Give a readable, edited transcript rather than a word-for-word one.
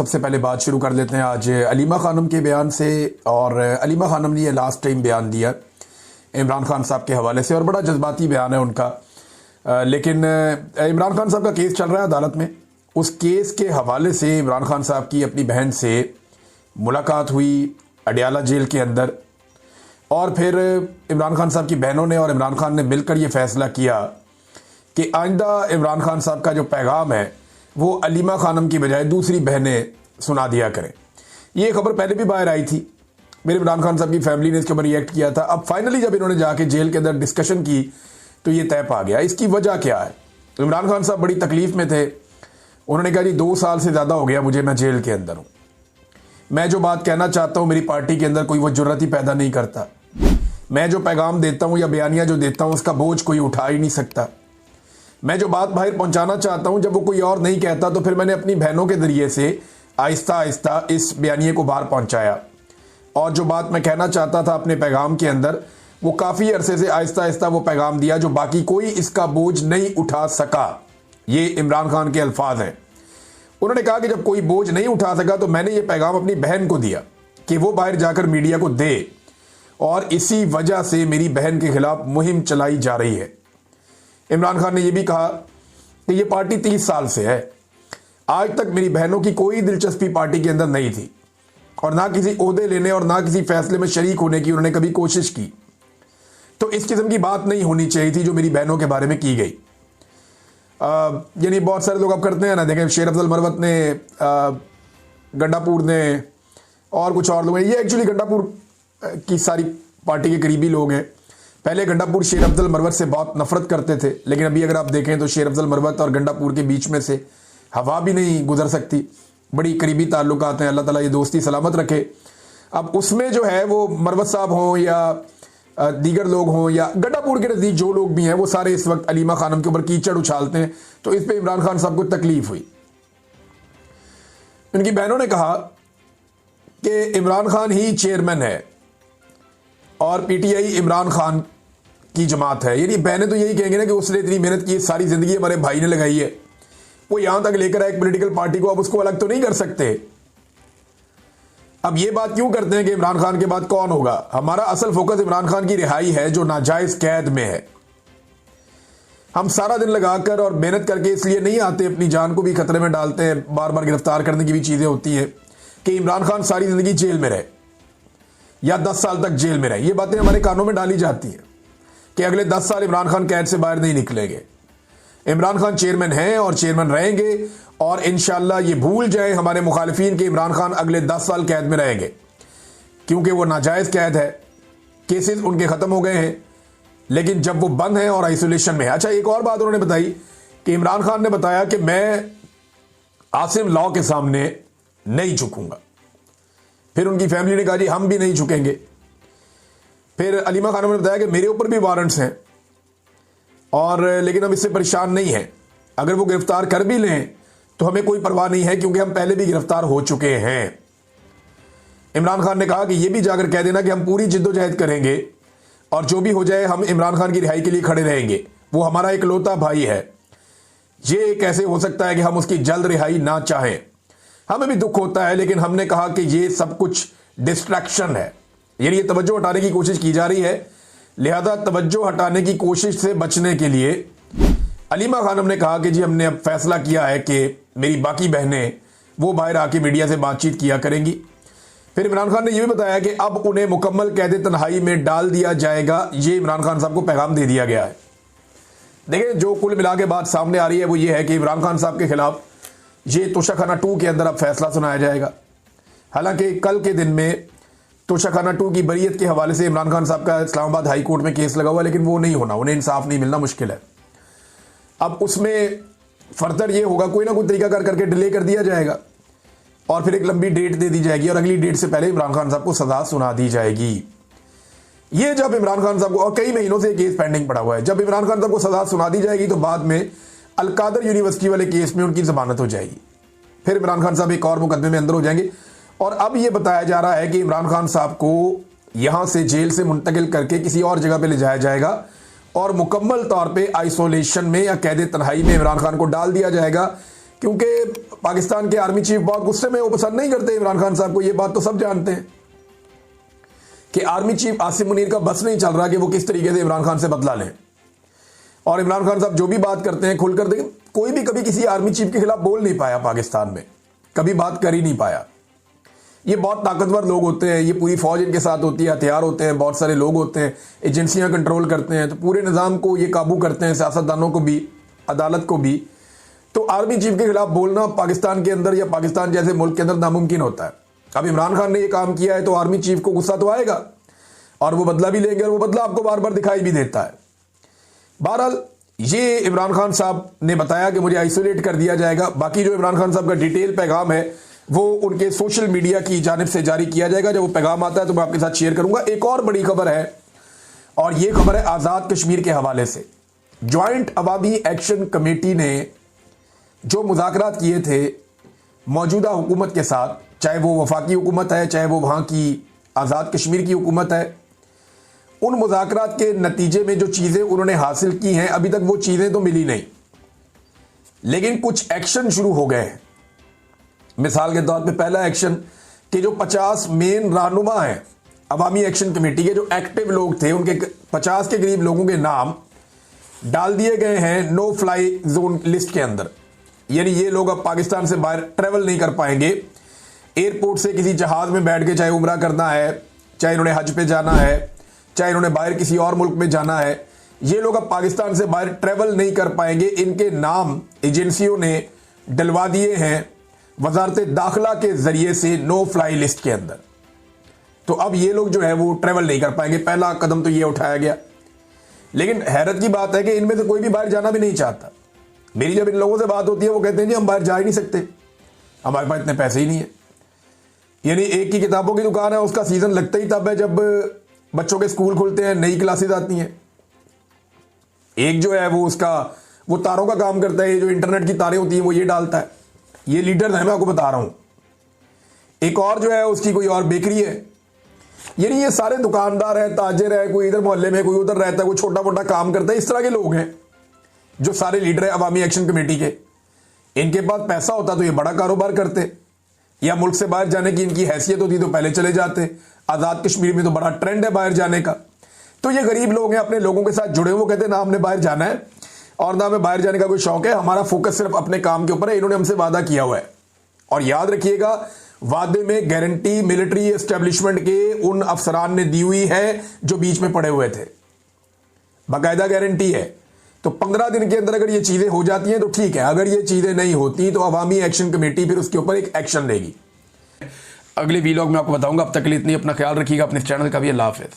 सबसे पहले बात शुरू कर लेते हैं आज अलीमा खानम के बयान से। और अलीमा खानम ने ये लास्ट टाइम बयान दिया इमरान खान साहब के हवाले से और बड़ा जज्बाती बयान है उनका। लेकिन इमरान खान साहब का केस चल रहा है अदालत में। उस केस के हवाले से इमरान खान साहब की अपनी बहन से मुलाकात हुई अडियाला जेल के अंदर, और फिर इमरान खान साहब की बहनों ने और इमरान खान ने मिलकर ये फैसला किया कि आइंदा इमरान खान साहब का जो पैगाम है वो अलीमा खानम की बजाय दूसरी बहनें सुना दिया करें। ये खबर पहले भी बाहर आई थी, मेरे इमरान खान साहब की फैमिली ने इसके ऊपर रिएक्ट किया था। अब फाइनली जब इन्होंने जाके जेल के अंदर डिस्कशन की तो ये तय पा गया। इसकी वजह क्या है? इमरान खान साहब बड़ी तकलीफ में थे। उन्होंने कहा जी 2 साल से ज़्यादा हो गया मुझे, मैं जेल के अंदर हूँ। मैं जो बात कहना चाहता हूँ मेरी पार्टी के अंदर कोई वो जुर्रत ही पैदा नहीं करता। मैं जो पैगाम देता हूँ या बयानिया जो देता हूँ उसका बोझ कोई उठा ही नहीं सकता। मैं जो बात बाहर पहुंचाना चाहता हूं जब वो कोई और नहीं कहता तो फिर मैंने अपनी बहनों के जरिए से आहिस्ता आहिस्ता इस बयानिए को बाहर पहुंचाया। और जो बात मैं कहना चाहता था अपने पैगाम के अंदर वो काफ़ी अरसे से आहिस्ता आहिस्ता वो पैगाम दिया जो बाकी कोई इसका बोझ नहीं उठा सका। ये इमरान खान के अल्फाज हैं। उन्होंने कहा कि जब कोई बोझ नहीं उठा सका तो मैंने ये पैगाम अपनी बहन को दिया कि वो बाहर जाकर मीडिया को दे, और इसी वजह से मेरी बहन के खिलाफ मुहिम चलाई जा रही है। इमरान खान ने यह भी कहा कि ये पार्टी 30 साल से है, आज तक मेरी बहनों की कोई दिलचस्पी पार्टी के अंदर नहीं थी और ना किसी ओहदे लेने और ना किसी फैसले में शरीक होने की उन्होंने कभी कोशिश की। तो इस किस्म की बात नहीं होनी चाहिए थी जो मेरी बहनों के बारे में की गई। यानी बहुत सारे लोग अब करते हैं ना, देखें शेर अफजल मरवत ने, गंडापुर ने और कुछ और लोग हैं। ये एक्चुअली गंडापुर की सारी पार्टी के करीबी लोग हैं। पहले गंडापुर शेर अफजल मरवत से बहुत नफरत करते थे, लेकिन अभी अगर आप देखें तो शेर अफजल मरवत और गंडापुर के बीच में से हवा भी नहीं गुजर सकती। बड़ी करीबी ताल्लुकात हैं, अल्लाह ताला ये दोस्ती सलामत रखे। अब उसमें जो है वो मरवत साहब हों या दीगर लोग हों या गंडापुर के नज़दीक जो लोग भी हैं वो सारे इस वक्त अलीमा खानम के ऊपर कीचड़ उछालते हैं। तो इस पर इमरान खान साहब को तकलीफ हुई। उनकी बहनों ने कहा कि इमरान खान ही चेयरमैन है और पीटीआई इमरान खान की जमात है। यानी बहनें तो यही कहेंगे ना कि उसने इतनी मेहनत की, सारी जिंदगी हमारे भाई ने लगाई है, वो यहां तक लेकर आए एक पॉलिटिकल पार्टी को, अब उसको अलग तो नहीं कर सकते। अब ये बात क्यों करते हैं कि इमरान खान के बाद कौन होगा? हमारा असल फोकस इमरान खान की रिहाई है जो नाजायज कैद में है। हम सारा दिन लगाकर और मेहनत करके इसलिए नहीं आते, अपनी जान को भी खतरे में डालते हैं, बार बार गिरफ्तार करने की भी चीजें होती हैं कि इमरान खान सारी जिंदगी जेल में रहे या 10 साल तक जेल में रहे। ये बातें हमारे कानों में डाली जाती हैं कि अगले 10 साल इमरान खान कैद से बाहर नहीं निकलेंगे। इमरान खान चेयरमैन हैं और चेयरमैन रहेंगे, और इंशाल्लाह ये भूल जाएं हमारे मुखालिफिन कि इमरान खान अगले 10 साल कैद में रहेंगे, क्योंकि वो नाजायज कैद है। केसेस उनके खत्म हो गए हैं, लेकिन जब वो बंद हैं और आइसोलेशन में है। अच्छा, एक और बात उन्होंने बताई कि इमरान खान ने बताया कि मैं आसिम लॉ के सामने नहीं झुकूंगा। फिर उनकी फैमिली ने कहा जी हम भी नहीं झुकेंगे। फिर अलीमा खानम ने बताया कि मेरे ऊपर भी वारंट्स हैं और लेकिन हम इससे परेशान नहीं हैं। अगर वो गिरफ्तार कर भी लें तो हमें कोई परवाह नहीं है, क्योंकि हम पहले भी गिरफ्तार हो चुके हैं। इमरान खान ने कहा कि यह भी जाकर कह देना कि हम पूरी जिद्दोजहद करेंगे और जो भी हो जाए हम इमरान खान की रिहाई के लिए खड़े रहेंगे। वो हमारा इकलौता भाई है। ये कैसे हो सकता है कि हम उसकी जल्द रिहाई ना चाहें? हमें भी दुख होता है, लेकिन हमने कहा कि ये सब कुछ डिस्ट्रैक्शन है, यानी ये तवज्जो हटाने की कोशिश की जा रही है। लिहाजा तवज्जो हटाने की कोशिश से बचने के लिए अलीमा खानम ने कहा कि जी हमने अब फैसला किया है कि मेरी बाकी बहनें वो बाहर आके मीडिया से बातचीत किया करेंगी। फिर इमरान खान ने यह भी बताया कि अब उन्हें मुकम्मल कैद तन्हाई में डाल दिया जाएगा। ये इमरान खान साहब को पैगाम दे दिया गया है। देखिए, जो कुल मिला के बात सामने आ रही है वो ये है कि इमरान खान साहब के खिलाफ ये तोशाखाना 2 के अंदर अब फैसला सुनाया जाएगा। हालांकि कल के दिन में तोशाखाना 2 की बरीयत के हवाले से इमरान खान साहब का इस्लामाबाद हाई कोर्ट में केस लगा हुआ, लेकिन वो नहीं होना, उन्हें इंसाफ नहीं मिलना मुश्किल है। अब उसमें फर्दर ये होगा, कोई ना कोई तरीका करके डिले कर दिया जाएगा और फिर एक लंबी डेट दे दी जाएगी और अगली डेट से पहले इमरान खान साहब को सजा सुना दी जाएगी। ये जब इमरान खान साहब को, और कई महीनों से केस पेंडिंग पड़ा हुआ है, जब इमरान खान साहब को सजा सुना दी जाएगी तो बाद में अलकादर यूनिवर्सिटी वाले केस में उनकी जमानत हो जाएगी। फिर इमरान खान साहब एक और मुकदमे में अंदर हो जाएंगे। और अब यह बताया जा रहा है कि इमरान खान साहब को यहां से जेल से मुंतकिल करके किसी और जगह पे ले जाया जाएगा और मुकम्मल तौर पे आइसोलेशन में या कैद तन्हाई में इमरान खान को डाल दिया जाएगा क्योंकि पाकिस्तान के आर्मी चीफ बहुत गुस्से में, वो पसंद नहीं करते इमरान खान साहब को। ये बात तो सब जानते हैं कि आर्मी चीफ आसिम मुनीर का बस नहीं चल रहा कि वो किस तरीके से इमरान खान से बदला लें। और इमरान खान साहब जो भी बात करते हैं खुलकर, देखें कोई भी कभी किसी आर्मी चीफ के खिलाफ बोल नहीं पाया पाकिस्तान में, कभी बात कर ही नहीं पाया। ये बहुत ताकतवर लोग होते हैं, ये पूरी फौज इनके साथ होती है, हथियार होते हैं, बहुत सारे लोग होते हैं, एजेंसियां कंट्रोल करते हैं, तो पूरे निज़ाम को ये काबू करते हैं, सियासतदानों को भी, अदालत को भी। तो आर्मी चीफ के खिलाफ बोलना पाकिस्तान के अंदर या पाकिस्तान जैसे मुल्क के अंदर नामुमकिन होता है। अब इमरान खान ने ये काम किया है तो आर्मी चीफ को गुस्सा तो आएगा और वो बदला भी लेंगे, और वो बदला आपको बार बार दिखाई भी देता है। बहरहाल ये इमरान खान साहब ने बताया कि मुझे आइसोलेट कर दिया जाएगा। बाकी जो इमरान खान साहब का डिटेल पैगाम है वो उनके सोशल मीडिया की जानिब से जारी किया जाएगा। जब वो पैगाम आता है तो मैं आपके साथ शेयर करूंगा। एक और बड़ी खबर है, और ये खबर है आज़ाद कश्मीर के हवाले से। ज्वाइंट अवामी एक्शन कमेटी ने जो मुज़ाकरात किए थे मौजूदा हुकूमत के साथ, चाहे वो वफाकी हुकूमत है, चाहे वो वहाँ की आज़ाद कश्मीर की हुकूमत है, उन मुज़ाकरात के नतीजे में जो चीज़ें उन्होंने हासिल की हैं, अभी तक वो चीज़ें तो मिली नहीं, लेकिन कुछ एक्शन शुरू हो गए हैं। मिसाल के तौर पे पहला एक्शन कि जो 50 मेन रहनुमा हैं अवामी एक्शन कमेटी के, जो एक्टिव लोग थे, उनके 50 के करीब लोगों के नाम डाल दिए गए हैं नो फ्लाई जोन लिस्ट के अंदर। यानी ये लोग अब पाकिस्तान से बाहर ट्रेवल नहीं कर पाएंगे। एयरपोर्ट से किसी जहाज में बैठ के, चाहे उम्रा करना है, चाहे इन्होंने हज पे जाना है, चाहे इन्होंने बाहर किसी और मुल्क में जाना है, ये लोग अब पाकिस्तान से बाहर ट्रेवल नहीं कर पाएंगे। इनके नाम एजेंसियों ने डलवा दिए हैं वजारत दाखिला के जरिए से नो फ्लाई लिस्ट के अंदर। तो अब ये लोग जो है वो ट्रेवल नहीं कर पाएंगे। पहला कदम तो ये उठाया गया, लेकिन हैरत की बात है कि इनमें से कोई भी बाहर जाना भी नहीं चाहता। मेरी जब इन लोगों से बात होती है वो कहते हैं जी हम बाहर जा ही नहीं सकते, हमारे पास इतने पैसे ही नहीं है। यानी एक की किताबों की दुकान है, उसका सीजन लगता ही तब है जब बच्चों के स्कूल खुलते हैं, नई क्लासेस आती हैं। एक जो है वो तारों का काम करता है, जो इंटरनेट की तारें होती हैं वो ये डालता है। ये लीडर है, मैं आपको बता रहा हूं। एक और जो है उसकी कोई और बेकरी है। यानी ये सारे दुकानदार हैं, ताजिर है, कोई इधर मोहल्ले में, कोई उधर रहता है, कोई छोटा मोटा काम करता है। इस तरह के लोग हैं जो सारे लीडर है अवामी एक्शन कमेटी के। इनके पास पैसा होता तो ये बड़ा कारोबार करते, या मुल्क से बाहर जाने की इनकी हैसियत होती तो पहले चले जाते। आज़ाद कश्मीर में तो बड़ा ट्रेंड है बाहर जाने का। तो ये गरीब लोग हैं, अपने लोगों के साथ जुड़े हुए, वो कहते हैं ना हमने बाहर जाना है और ना हमें बाहर जाने का कोई शौक है, हमारा फोकस सिर्फ अपने काम के ऊपर है। इन्होंने हमसे वादा किया हुआ है। और याद रखिएगा, वादे में गारंटी मिलिट्री एस्टेब्लिशमेंट के उन अफसरान ने दी हुई है जो बीच में पड़े हुए थे, बाकायदा गारंटी है। तो 15 दिन के अंदर अगर ये चीजें हो जाती हैं तो ठीक है, अगर ये चीजें नहीं होती तो अवामी एक्शन कमेटी फिर उसके ऊपर एक एक्शन लेगी। अगले वीलॉग में आपको बताऊंगा। अब तक के लिए इतनी, अपना ख्याल रखिएगा, अपने चैनल का भी। अल्लाह हाफिज़।